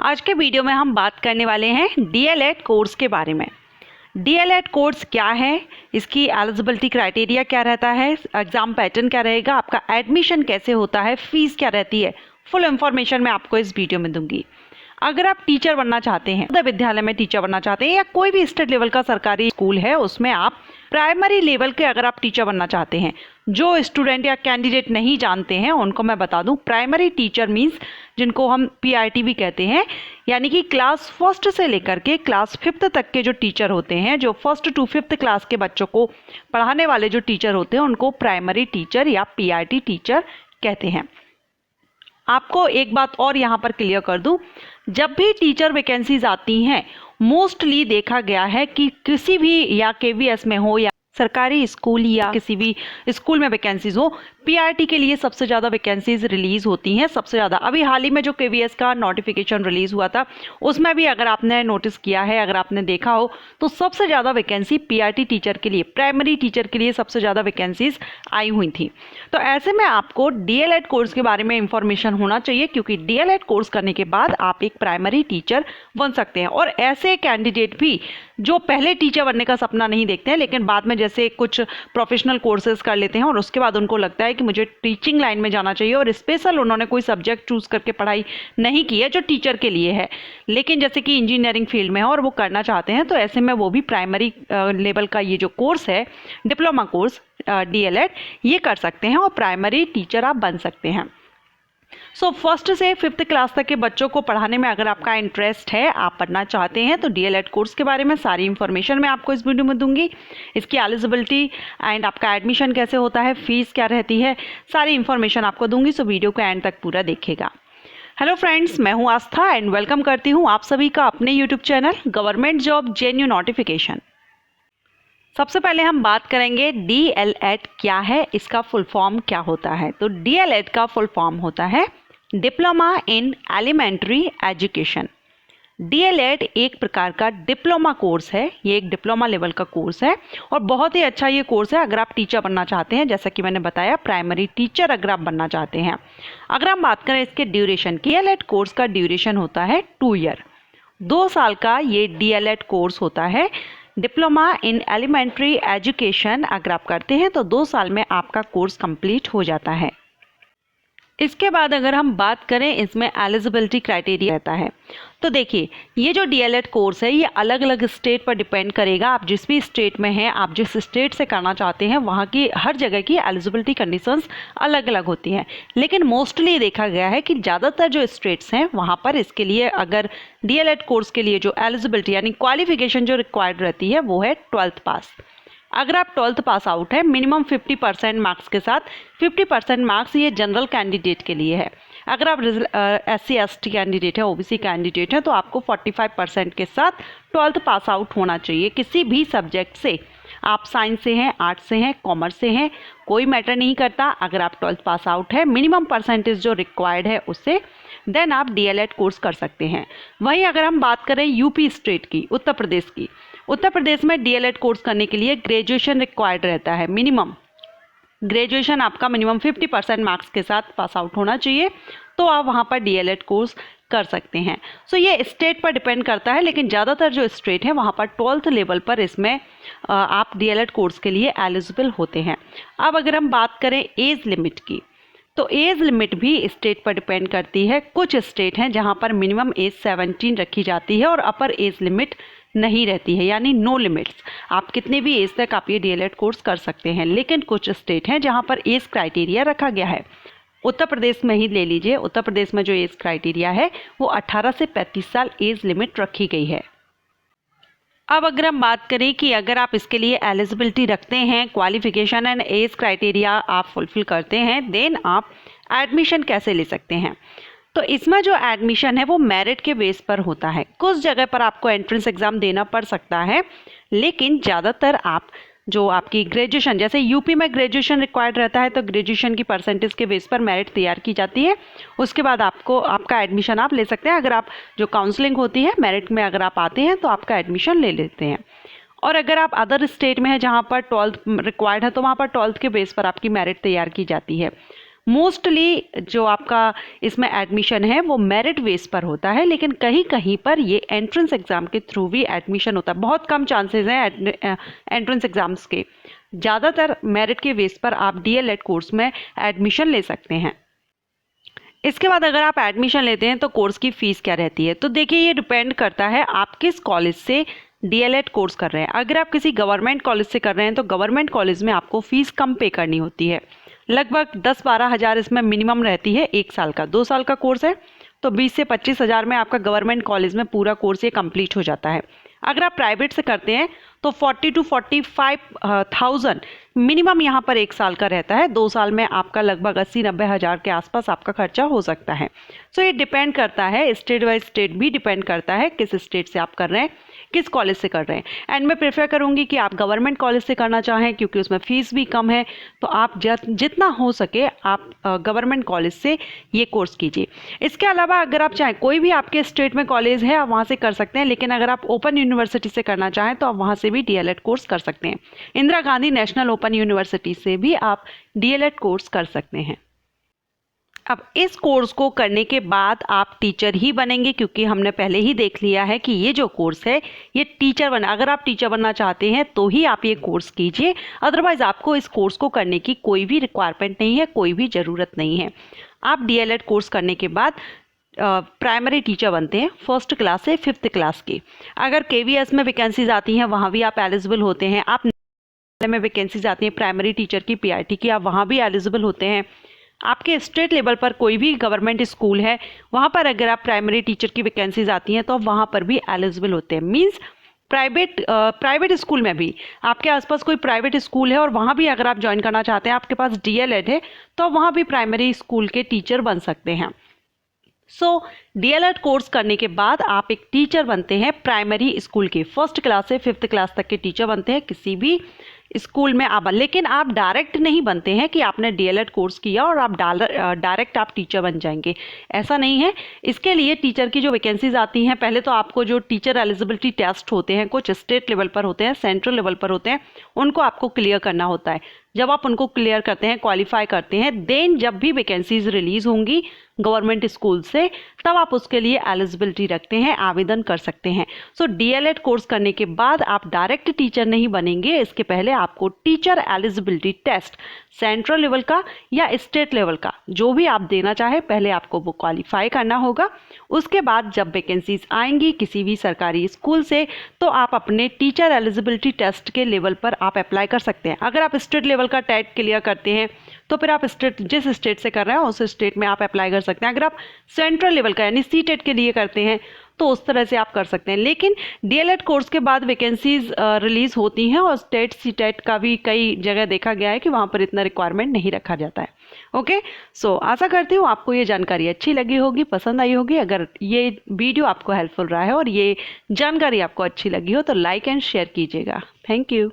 आज के वीडियो में हम बात करने वाले हैं डीएलएड कोर्स के बारे में। डीएलएड कोर्स क्या है, इसकी एलिजिबिलिटी क्राइटेरिया क्या रहता है, एग्ज़ाम पैटर्न क्या रहेगा, आपका एडमिशन कैसे होता है, फीस क्या रहती है, फुल इन्फॉर्मेशन मैं आपको इस वीडियो में दूंगी। अगर आप टीचर बनना चाहते हैं, विद्यालय में टीचर बनना चाहते हैं या कोई भी स्टेट लेवल का सरकारी स्कूल है उसमें आप प्राइमरी लेवल के अगर आप टीचर बनना चाहते हैं, जो स्टूडेंट या कैंडिडेट नहीं जानते हैं उनको मैं बता दूं, प्राइमरी टीचर मीन्स जिनको हम पीआईटी भी कहते हैं, यानी कि क्लास फर्स्ट से लेकर के क्लास फिफ्थ तक के जो टीचर होते हैं, जो फर्स्ट टू फिफ्थ क्लास के बच्चों को पढ़ाने वाले जो टीचर होते हैं उनको प्राइमरी टीचर या पीआईटी टीचर कहते हैं। आपको एक बात और यहाँ पर क्लियर कर दूं, जब भी टीचर वैकेंसीज आती हैं मोस्टली देखा गया है कि किसी भी या केवीएस में हो या सरकारी स्कूल या किसी भी स्कूल में वैकेंसीज हो, पीआरटी के लिए सबसे ज़्यादा वैकेंसीज रिलीज़ होती हैं। सबसे ज़्यादा अभी हाल ही में जो केवीएस का नोटिफिकेशन रिलीज़ हुआ था उसमें भी अगर आपने नोटिस किया है, अगर आपने देखा हो तो सबसे ज़्यादा वैकेंसी पीआरटी टीचर के लिए, प्राइमरी टीचर के लिए सबसे ज़्यादा वैकेंसीज आई हुई थी। तो ऐसे में आपको डीएलएड कोर्स के बारे में इंफॉर्मेशन होना चाहिए, क्योंकि डीएलएड कोर्स करने के बाद आप एक प्राइमरी टीचर बन सकते हैं। और ऐसे कैंडिडेट भी जो पहले टीचर बनने का सपना नहीं देखते हैं लेकिन बाद में जैसे कुछ प्रोफेशनल कोर्सेज कर लेते हैं और उसके बाद उनको लगता है कि मुझे टीचिंग लाइन में जाना चाहिए और स्पेशल उन्होंने कोई सब्जेक्ट चूज करके पढ़ाई नहीं की है जो टीचर के लिए है, लेकिन जैसे कि इंजीनियरिंग फील्ड में है और वो करना चाहते हैं, तो ऐसे में वो भी प्राइमरी लेवल का ये जो कोर्स है, डिप्लोमा कोर्स डीएलएड, ये कर सकते हैं और प्राइमरी टीचर आप बन सकते हैं। सो फर्स्ट से फिफ्थ क्लास तक के बच्चों को पढ़ाने में अगर आपका इंटरेस्ट है, आप पढ़ना चाहते हैं, तो डीएलएड कोर्स के बारे में सारी इन्फॉर्मेशन मैं आपको इस वीडियो में दूंगी। इसकी एलिजिबिलिटी एंड आपका एडमिशन कैसे होता है, फीस क्या रहती है, सारी इन्फॉर्मेशन आपको दूंगी। सो वीडियो को एंड तक पूरा देखिएगा। हेलो फ्रेंड्स, मैं हूँ आस्था एंड वेलकम करती हूँ आप सभी का अपने YouTube channel government job जेन्यू notification. सबसे पहले हम बात करेंगे डीएलएड क्या है, इसका फुल फॉर्म क्या होता है। तो डीएलएड का फुल फॉर्म होता है diploma in elementary education. DElEd एक प्रकार का डिप्लोमा कोर्स है, ये एक डिप्लोमा लेवल का कोर्स है और बहुत ही अच्छा ये कोर्स है अगर आप टीचर बनना चाहते हैं, जैसा कि मैंने बताया प्राइमरी टीचर अगर आप बनना चाहते हैं। अगर हम बात करें इसके ड्यूरेशन की, डीएलएड कोर्स का ड्यूरेशन होता है 2 ईयर, 2 साल का ये डीएलएड कोर्स होता है। डिप्लोमा इन एलिमेंट्री एजुकेशन अगर आप करते हैं तो 2 साल में आपका कोर्स कंप्लीट हो जाता है। इसके बाद अगर हम बात करें इसमें एलिजिबिलिटी क्राइटेरिया रहता है, तो देखिए ये जो डीएलएड कोर्स है ये अलग अलग स्टेट पर डिपेंड करेगा। आप जिस भी स्टेट में हैं, आप जिस स्टेट से करना चाहते हैं, वहाँ की हर जगह की एलिजिबिलिटी कंडीशंस अलग अलग होती हैं, लेकिन मोस्टली देखा गया है कि ज़्यादातर जो स्टेट्स हैं वहाँ पर इसके लिए अगर डीएलएड कोर्स के लिए जो एलिजिबिलिटी यानी क्वालिफिकेशन जो रिक्वायर्ड रहती है वो है 12th पास। अगर आप 12th पास आउट है मिनिमम 50% मार्क्स के साथ, 50% मार्क्स ये जनरल कैंडिडेट के लिए है। अगर आप SC ST कैंडिडेट है, OBC कैंडिडेट है, तो आपको 45% के साथ 12th पास आउट होना चाहिए किसी भी सब्जेक्ट से। आप साइंस से हैं, आर्ट्स से हैं, कॉमर्स से हैं, कोई मैटर नहीं करता। अगर आप 12th पास आउट है, मिनिमम परसेंटेज जो रिक्वायर्ड है उससे, देन आप डीएलएड कोर्स कर सकते हैं। वहीं अगर हम बात करें यूपी स्टेट की, उत्तर प्रदेश की, उत्तर प्रदेश में डीएलएड कोर्स करने के लिए ग्रेजुएशन रिक्वायर्ड रहता है। मिनिमम ग्रेजुएशन आपका मिनिमम 50% मार्क्स के साथ पास आउट होना चाहिए, तो आप वहाँ पर डीएलएड कोर्स कर सकते हैं। सो ये स्टेट पर डिपेंड करता है, लेकिन ज़्यादातर जो स्टेट है वहाँ पर 12th लेवल पर इसमें आप डीएलएड कोर्स के लिए एलिजिबल होते हैं। अब अगर हम बात करें एज लिमिट की, तो एज लिमिट भी स्टेट पर डिपेंड करती है। कुछ स्टेट हैं जहाँ पर मिनिमम एज 17 रखी जाती है और अपर एज लिमिट नहीं रहती है, यानी नो लिमिट्स, आप कितने भी एज तक आप ये डीएलएड कोर्स कर सकते हैं। लेकिन कुछ स्टेट हैं जहाँ पर एज क्राइटेरिया रखा गया है। उत्तर प्रदेश में ही ले लीजिए, उत्तर प्रदेश में जो एज क्राइटेरिया है वो 18 से 35 साल एज लिमिट रखी गई है। अब अगर हम बात करें कि अगर आप इसके लिए एलिजिबिलिटी रखते हैं, क्वालिफिकेशन एंड एज क्राइटेरिया आप फुलफिल करते हैं, देन आप एडमिशन कैसे ले सकते हैं। तो इसमें जो एडमिशन है वो मेरिट के बेस पर होता है। कुछ जगह पर आपको एंट्रेंस एग्ज़ाम देना पड़ सकता है, लेकिन ज़्यादातर आप जो आपकी ग्रेजुएशन, जैसे यूपी में ग्रेजुएशन रिक्वायर्ड रहता है, तो ग्रेजुएशन की परसेंटेज के बेस पर मेरिट तैयार की जाती है। उसके बाद आपको आपका एडमिशन आप ले सकते हैं। अगर आप जो काउंसलिंग होती है मेरिट में अगर आप आते हैं तो आपका एडमिशन ले लेते हैं। और अगर आप अदर स्टेट में है जहाँ पर 12th रिक्वायर्ड है, तो वहाँ पर 12th के बेस पर आपकी मेरिट तैयार की जाती है। मोस्टली जो आपका इसमें एडमिशन है वो मेरिट बेस पर होता है, लेकिन कहीं कहीं पर ये एंट्रेंस एग्ज़ाम के थ्रू भी एडमिशन होता है। बहुत कम चांसेस हैं एंट्रेंस एग्ज़ाम्स के, ज़्यादातर मेरिट के बेस पर आप डीएलएड कोर्स में एडमिशन ले सकते हैं। इसके बाद अगर आप एडमिशन लेते हैं तो कोर्स की फ़ीस क्या रहती है, तो देखिए ये डिपेंड करता है आप किस कॉलेज से डीएलएड कोर्स कर रहे हैं। अगर आप किसी गवर्नमेंट कॉलेज से कर रहे हैं तो गवर्नमेंट कॉलेज में आपको फ़ीस कम पे करनी होती है, लगभग 10-12 हज़ार इसमें मिनिमम रहती है। 1 साल का, 2 साल का कोर्स है तो 20 से 25 हज़ार में आपका गवर्नमेंट कॉलेज में पूरा कोर्स ये कंप्लीट हो जाता है। अगर आप प्राइवेट से करते हैं तो 40 to 45,000 मिनिमम यहाँ पर 1 साल का रहता है। 2 साल में आपका लगभग 80-90 हज़ार के आसपास आपका खर्चा हो सकता है। सो ये डिपेंड करता है, स्टेट बाय स्टेट भी डिपेंड करता है किस स्टेट से आप कर रहे हैं, किस कॉलेज से कर रहे हैं। एंड मैं प्रेफर करूँगी कि आप गवर्नमेंट कॉलेज से करना चाहें क्योंकि उसमें फ़ीस भी कम है, तो आप जितना हो सके आप गवर्नमेंट कॉलेज से ये कोर्स कीजिए। इसके अलावा अगर आप चाहें, कोई भी आपके स्टेट में कॉलेज है आप वहाँ से कर सकते हैं, लेकिन अगर आप ओपन यूनिवर्सिटी से करना चाहें तो आप वहाँ से भी डीएलएड कोर्स कर सकते हैं। Indira Gandhi national open university से भी आप डीएलएड कोर्स कर सकते हैं। अब इस कोर्स को करने के बाद आप टीचर ही बनेंगे, क्योंकि हमने पहले ही देख लिया है कि ये जो कोर्स है ये टीचर बना, अगर आप टीचर बनना चाहते हैं तो ही आप ये कोर्स कीजिए, अदरवाइज आपको इस कोर्स को करने की कोई भी रिक्वायरमेंट नहीं है, कोई भी ज़रूरत नहीं है। आप डीएलएड कोर्स करने के बाद प्राइमरी टीचर बनते हैं 1st क्लास से 5th क्लास की। अगर केवीएस में वैकेंसीज आती हैं वहाँ भी आप एलिजिबल होते हैं। आप में वैकेंसीज आती हैं प्राइमरी टीचर की, पीआईटी की, आप वहाँ भी एलिजिबल होते हैं। आपके स्टेट लेवल पर कोई भी गवर्नमेंट स्कूल है वहाँ पर अगर आप प्राइमरी टीचर की वैकेंसीज आती हैं तो आप वहाँ पर भी एलिजिबल होते हैं। मींस प्राइवेट स्कूल में भी आपके आसपास कोई प्राइवेट स्कूल है और वहाँ भी अगर आप ज्वाइन करना चाहते हैं, आपके पास डीएलएड है, तो वहाँ भी प्राइमरी स्कूल के टीचर बन सकते हैं। सो डीएलएड कोर्स करने के बाद आप एक टीचर बनते हैं प्राइमरी स्कूल के, 1st क्लास से 5th क्लास तक के टीचर बनते हैं किसी भी स्कूल में आप। लेकिन आप डायरेक्ट नहीं बनते हैं कि आपने डीएलएड कोर्स किया और आप डायरेक्ट आप टीचर बन जाएंगे, ऐसा नहीं है। इसके लिए टीचर की जो वैकेंसीज आती हैं, पहले तो आपको जो टीचर एलिजिबिलिटी टेस्ट होते हैं, कुछ स्टेट लेवल पर होते हैं, सेंट्रल लेवल पर होते हैं, उनको आपको क्लियर करना होता है। जब आप उनको क्लियर करते हैं, क्वालिफाई करते हैं, देन जब भी वैकेंसीज रिलीज होंगी गवर्नमेंट स्कूल से, तब आप उसके लिए एलिजिबिलिटी रखते हैं, आवेदन कर सकते हैं। सो डीएलएड कोर्स करने के बाद आप डायरेक्ट टीचर नहीं बनेंगे, इसके पहले आपको teacher eligibility test central level का या स्टेट लेवल का जो भी आप देना चाहे, पहले आपको वो क्वालिफाई करना होगा। उसके बाद जब वैकेंसीज आएंगी किसी भी सरकारी स्कूल से, तो आप अपने टीचर एलिजिबिलिटी टेस्ट के लेवल पर आप अप्लाई कर सकते हैं। अगर आप स्टेट लेवल का टेट क्लियर करते हैं तो फिर आप जिस स्टेट से कर रहे हैं उस स्टेट में आप अप्लाई कर सकते हैं। अगर आप सेंट्रल लेवल का यानी सीटेट के लिए करते हैं तो उस तरह से आप कर सकते हैं। लेकिन डीएलएड कोर्स के बाद वैकेंसीज रिलीज होती हैं और स्टेट सीटेट का भी कई जगह देखा गया है कि वहाँ पर इतना रिक्वायरमेंट नहीं रखा जाता है। ओके, सो आशा करती हूँ आपको ये जानकारी अच्छी लगी होगी, पसंद आई होगी। अगर ये वीडियो आपको हेल्पफुल रहा है और ये जानकारी आपको अच्छी लगी हो तो लाइक एंड शेयर कीजिएगा। Thank you.